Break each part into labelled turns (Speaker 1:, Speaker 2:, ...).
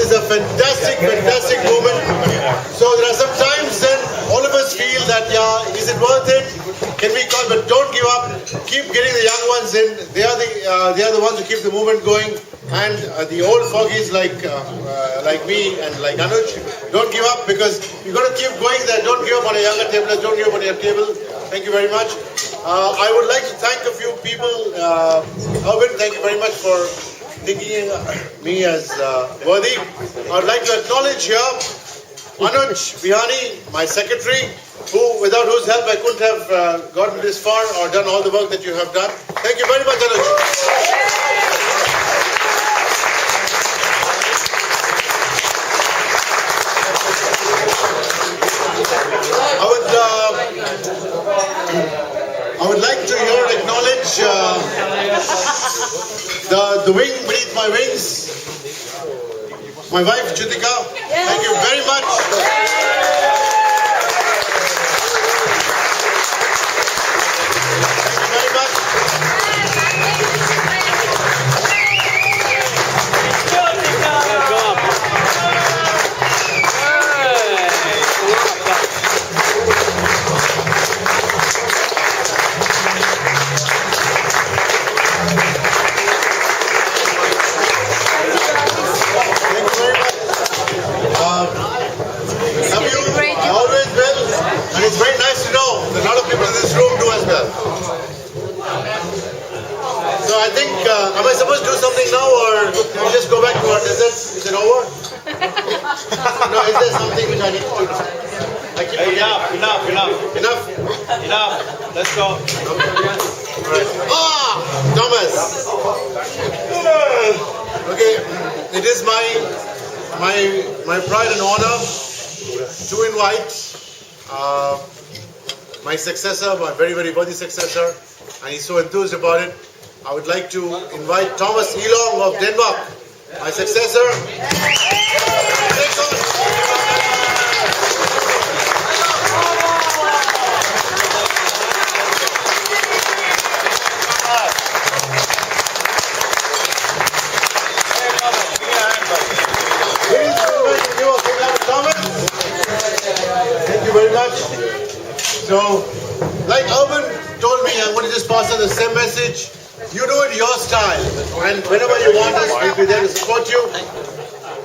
Speaker 1: is a fantastic moment. So there are some times when all of us feel that, yeah, is it worth it? Can we call? But don't give up. Keep getting the young ones in. They are the ones who keep the movement going. And the old fogies like me and like Anuj, don't give up, because you got to keep going there. Don't give up on a younger table. Don't give up on your table. Thank you very much. I would like to thank a few people. Arvind, thank you very much for thinking me as worthy. I would like to acknowledge here Anuj Bihani, my secretary, without whose help I couldn't have gotten this far or done all the work that you have done. Thank you very much, Anuj. I would like to here acknowledge the wing beneath my wings, my wife Chitika. Thank you very much. Thank you very much. It's very nice to know that a lot of people in this room do as well. So I think, am I supposed to do something now, or can we just go back to our dessert? Is it over? No, is there something which I need to do? Enough.
Speaker 2: Let's go.
Speaker 1: Right. Thomas. Okay, it is my pride and honor to invite my successor, my very, very worthy successor, and he's so enthused about it. I would like to invite Thomas Elong of Denmark, my successor. Thank you very much. So, like Urban told me, I'm going to just pass on the same message. You do it your style, and whenever you want us, we'll be there to support you.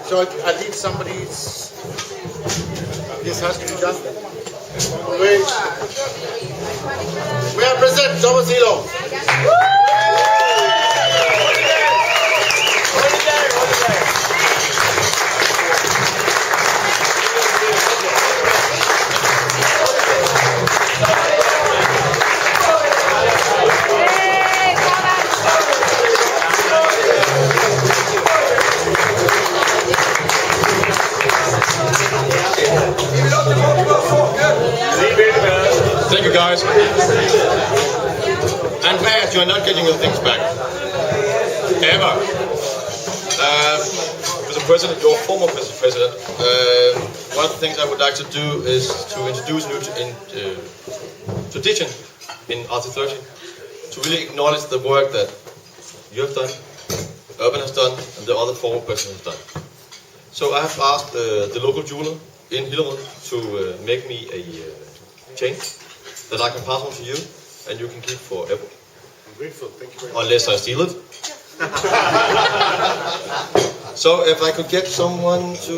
Speaker 1: So I think somebody's, this has to be done. We are present, Thomas Elong.
Speaker 3: Thank you, guys. And bad, you are not getting your things back. Ever. Mr. President, your former president, one of the things I would like to do is to introduce a new tradition in Article 30 to really acknowledge the work that you have done, Urban has done, and the other former president has done. So I have asked the local jeweler in Hillerød to make me a chain that I can pass on to you, and you can keep forever.
Speaker 1: I'm grateful, thank you very much.
Speaker 3: Unless I steal it. So if I could get someone to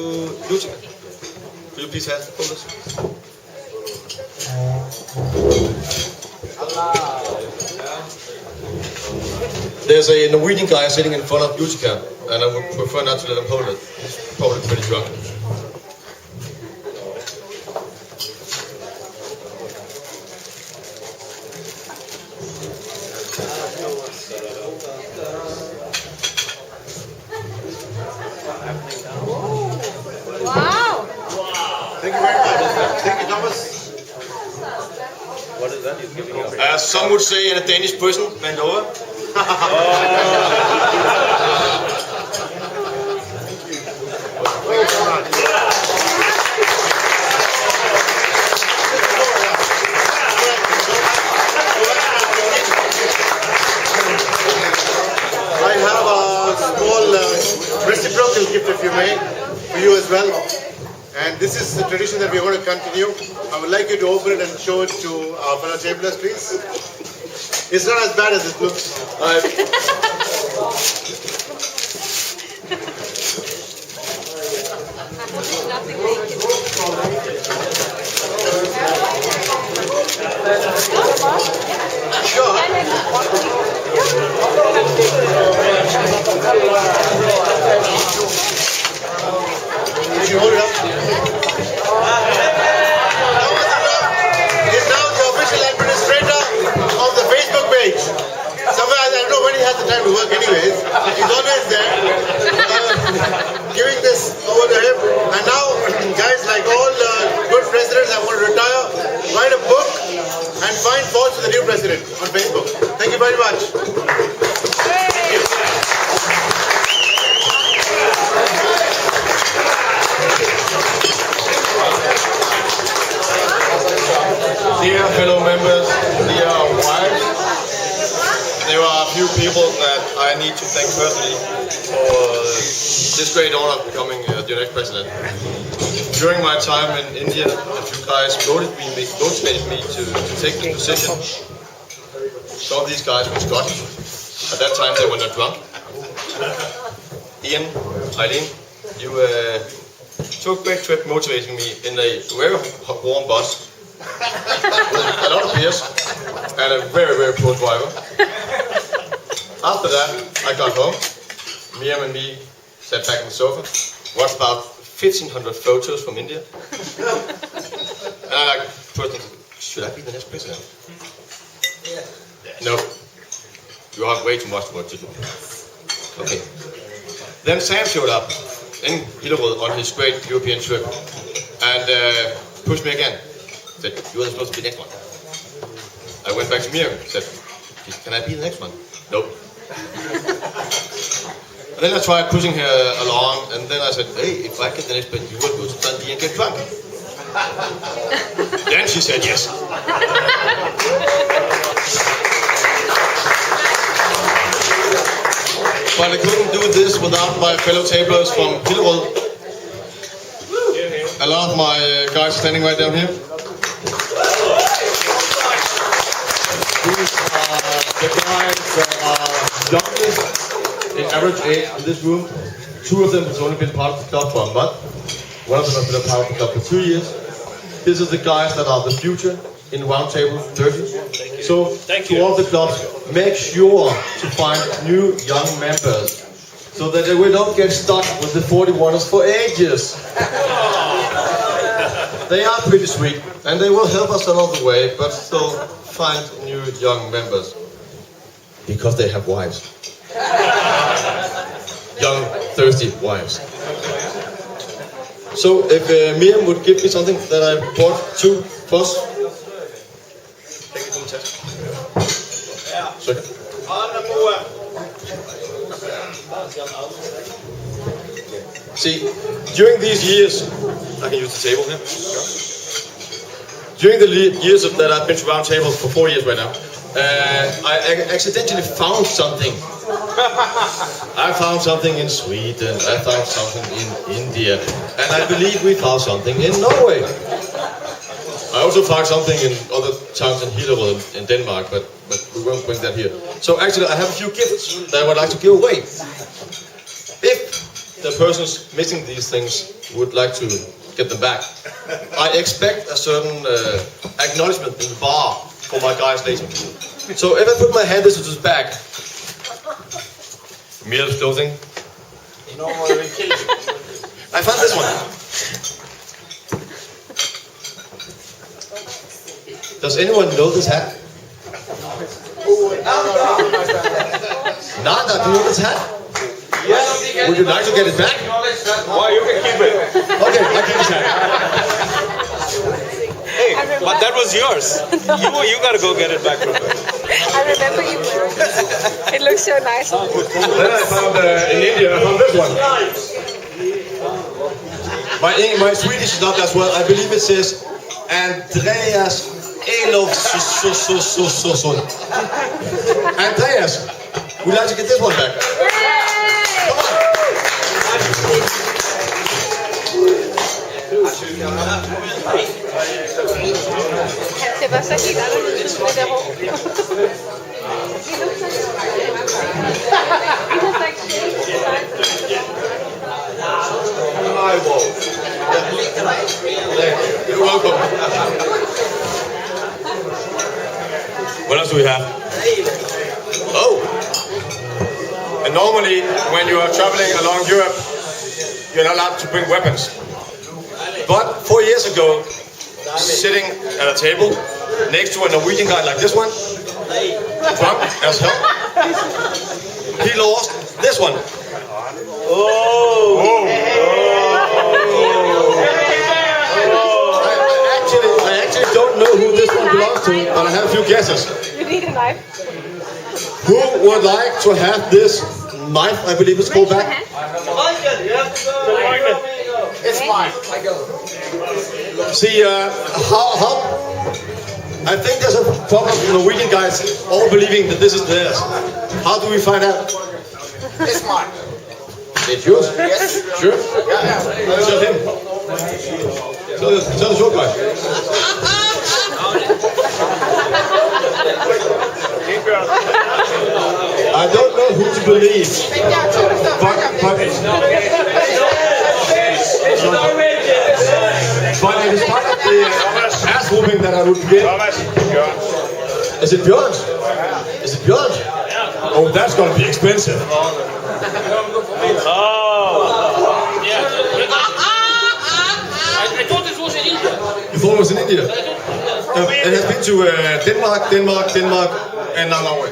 Speaker 3: use it. Could you please have this? There's a Norwegian guy sitting in front of Utica, and I would prefer not to let him hold it. He's probably pretty drunk.
Speaker 1: Wow! Thank you very much. Thank you, Thomas.
Speaker 2: What is that he's giving you?
Speaker 3: Some would say in a Danish person, bend over.
Speaker 1: I have a small reciprocal gift, if you may. for you as well. And this is the tradition that we're going to continue. I would like you to open it and show it to our fellow tablers, please. It's not as bad as it looks. Sure. Did you hold it up? He's now the official administrator of the Facebook page. Somewhere, I don't know when he has the time to work anyways. He's always there. Giving this over to him. And now, guys, like all good presidents, I want to retire, write a book, and find faults with the new president on Facebook. Thank you very much.
Speaker 3: Dear fellow members, dear wives, there are a few people that I need to thank personally for this great honor of becoming the next president. During my time in India, a few guys motivated me to take the position. Some of these guys were Scottish. At that time they were not drunk. Ian, Eileen, you took a great trip motivating me in a very warm bus with a lot of beers and a very, very poor driver. After that, I got home. Miriam and me sat back on the sofa, watched about 1,500 photos from India. And I personally, should I be the next president? No. You have way too much work to do. Okay. Then Sam showed up in Hillerød on his great European trip and pushed me again. Said, you are supposed to be the next one. I went back to Miriam and said, can I be the next one? Nope. And then I tried pushing her along, and then I said, hey, if I get the next one, you will go to Dundee and get drunk. Then she said yes. But I couldn't do this without my fellow tablers from Hillerød. A lot of my guys standing right down here. These are the guys that are youngest in average age in this room. Two of them has only been part of the club for a month. One of them has been a part of the club for 2 years. This is the guys that are the future in Roundtable 30. So, to all the clubs, make sure to find new young members so that we don't get stuck with the 41ers for ages. They are pretty sweet and they will help us along the way, but still find new young members because they have wives. Young, thirsty wives. So if Miriam would give me something that I bought to us. Take it from the test. See, during these years, I can use the table here. During the years that I've been to Roundtable for 4 years right now, I accidentally found something. I found something in Sweden, I found something in India, and I believe we found something in Norway. I also found something in other towns in Hillerød in Denmark, but we won't bring that here. So actually I have a few gifts that I would like to give away. If the persons missing these things would like to get them back, I expect a certain acknowledgement in the bar for my guys later. So if I put my hand into this bag, Miriam's clothing. No more killing. I found this one. Does anyone know this hat? Nada, do you know this hat? Yes. Would you like to get it back?
Speaker 2: Why, you can keep it.
Speaker 3: Okay, I keep this hat.
Speaker 2: Hey, but that was yours. You gotta go get it back from her.
Speaker 4: I remember you wearing it. It looks so nice.
Speaker 3: Then I found in India, I found this one. My Swedish is not as well. I believe it says Andreas Elofsson. Andreas, would you like to get this one back? Come on.
Speaker 4: Det var så helt anderledes med det hår.
Speaker 3: You're welcome.
Speaker 2: What else do we have?
Speaker 3: Oh. And normally, when you are traveling along Europe, you're not allowed to bring weapons. But 4 years ago, sitting at a table next to a Norwegian guy like this one, drunk as hell, he lost this one. I actually don't know who this one belongs to, but I have a few guesses.
Speaker 4: You need a knife.
Speaker 3: Who would like to have this knife, I believe it's called back?
Speaker 1: It's mine.
Speaker 3: See, how? I think there's a problem with Norwegian guys all believing that this is theirs. How do we find out?
Speaker 1: It's mine.
Speaker 3: It's yours?
Speaker 1: Yes.
Speaker 3: Sure?
Speaker 1: Yeah.
Speaker 3: Tell him. Tell the short guy. I don't know who to believe, but in spite of the ass whooping that I would get, is it Bjørn? Is it Bjørn? Oh, that's gonna be expensive.
Speaker 5: I thought it was in India.
Speaker 3: You thought it was in India? It has been to Denmark, and now Norway.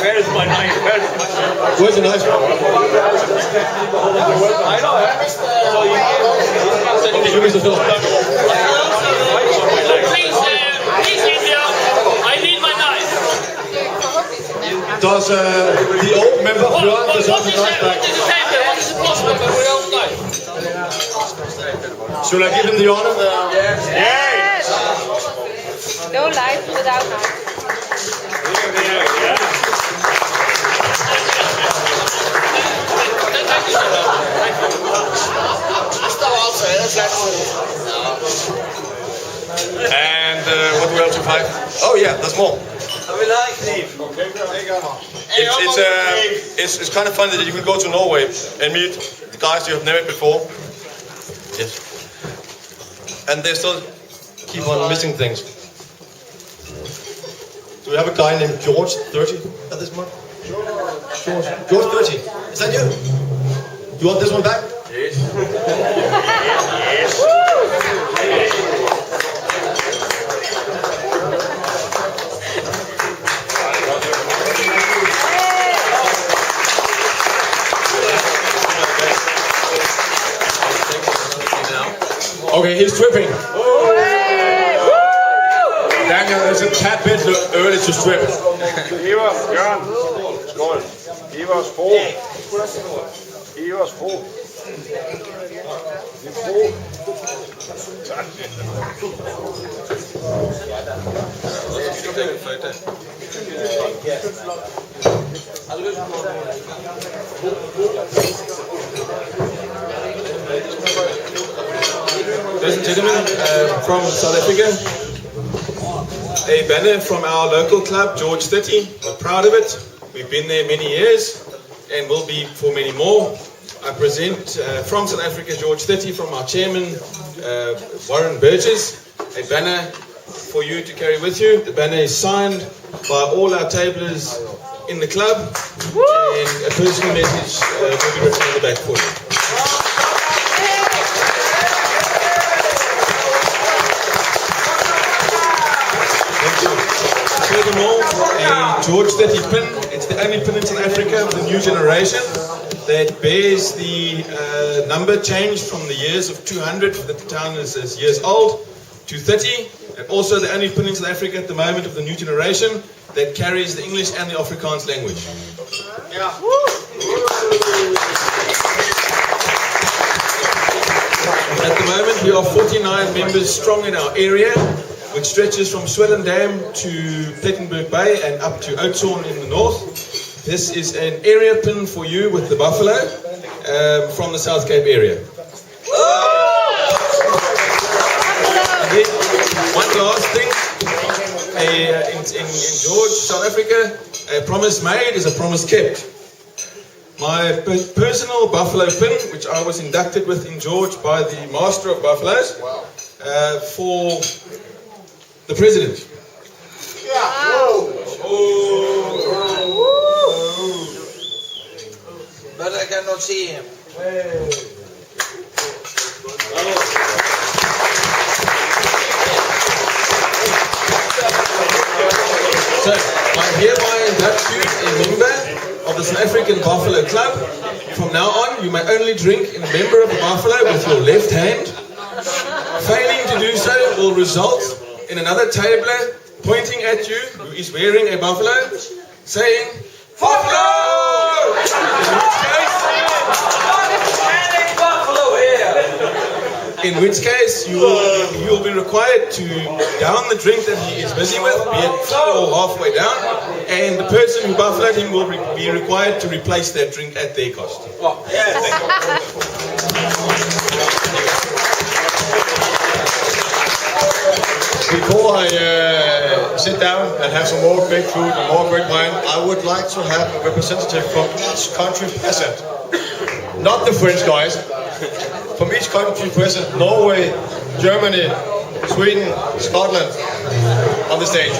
Speaker 2: Where's my knife?
Speaker 3: Where's the knife? You Mr. Philip.
Speaker 5: Please, India, I need my knife.
Speaker 3: Does the old member Bjørn deserve the knife back?
Speaker 5: What is the prospect of without knife?
Speaker 3: Should I give him the honor?
Speaker 4: Yes. No life without knife.
Speaker 3: And what do we else find? Oh yeah, there's more. It's kind of funny that you can go to Norway and meet the guys you have never met before. Yes. And they still keep on missing things. Do we have a guy named George 30 at this point? George 30. Is that you? You want this one back? Yes. Okay, he's tripping. Daniel, it's a tad bit early to strip.
Speaker 6: Giv os, Bjørn. Skål. Giv os fro. Giv os fro. Giv fro. Tak.
Speaker 7: Ladies and gentlemen, from South Africa, a banner from our local club, George 30. We're proud of it. We've been there many years and will be for many more. I present from South Africa, George 30, from our chairman, Warren Burgess, a banner for you to carry with you. The banner is signed by all our tablers in the club, and a personal message will be written on the back for you. Furthermore, a George 30 pin. It's the only pin in South Africa of the new generation that bears the number changed from the years of 200, that the town is years old, to 30. And also the only pin in South Africa at the moment of the new generation that carries the English and the Afrikaans language.
Speaker 1: Yeah.
Speaker 7: At the moment we are 49 members strong in our area, which stretches from Swellendam to Plettenberg Bay and up to Oudtshoorn in the north. This is an area pin for you with the buffalo, from the South Cape area. And then, one last thing, in George, South Africa, a promise made is a promise kept. My personal buffalo pin, which I was inducted with in George by the Master of Buffaloes, for the President.
Speaker 8: But I cannot see him.
Speaker 7: So, I hereby induct you a member of the South African Buffalo Club. From now on, you may only drink in a member of the Buffalo with your left hand. Failing to do so will result in another tabler pointing at you who is wearing a buffalo, saying, "Buffalo!" In which case, you will be required to down the drink that he is busy with, be it full or halfway down, and the person who buffaloed him will be required to replace that drink at their cost.
Speaker 3: Before I sit down and have some more great food and more great wine, I would like to have a representative from each country present. Not the French guys. From each country present, Norway, Germany, Sweden, Scotland, on the stage.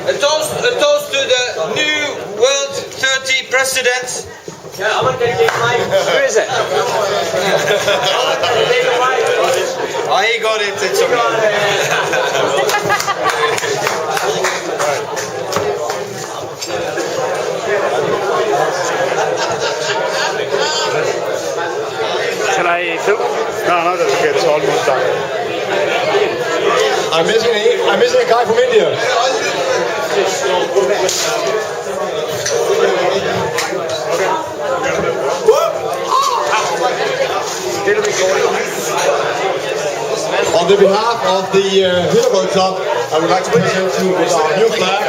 Speaker 8: A toast to the new World 30 presidents.
Speaker 2: Where is it?
Speaker 8: Oh, he got it. It's okay.
Speaker 6: Can I do? No, that's okay. It's almost done.
Speaker 3: I'm missing a guy from India. On the behalf of the Hillerød Club, I would like to present you with our new flag.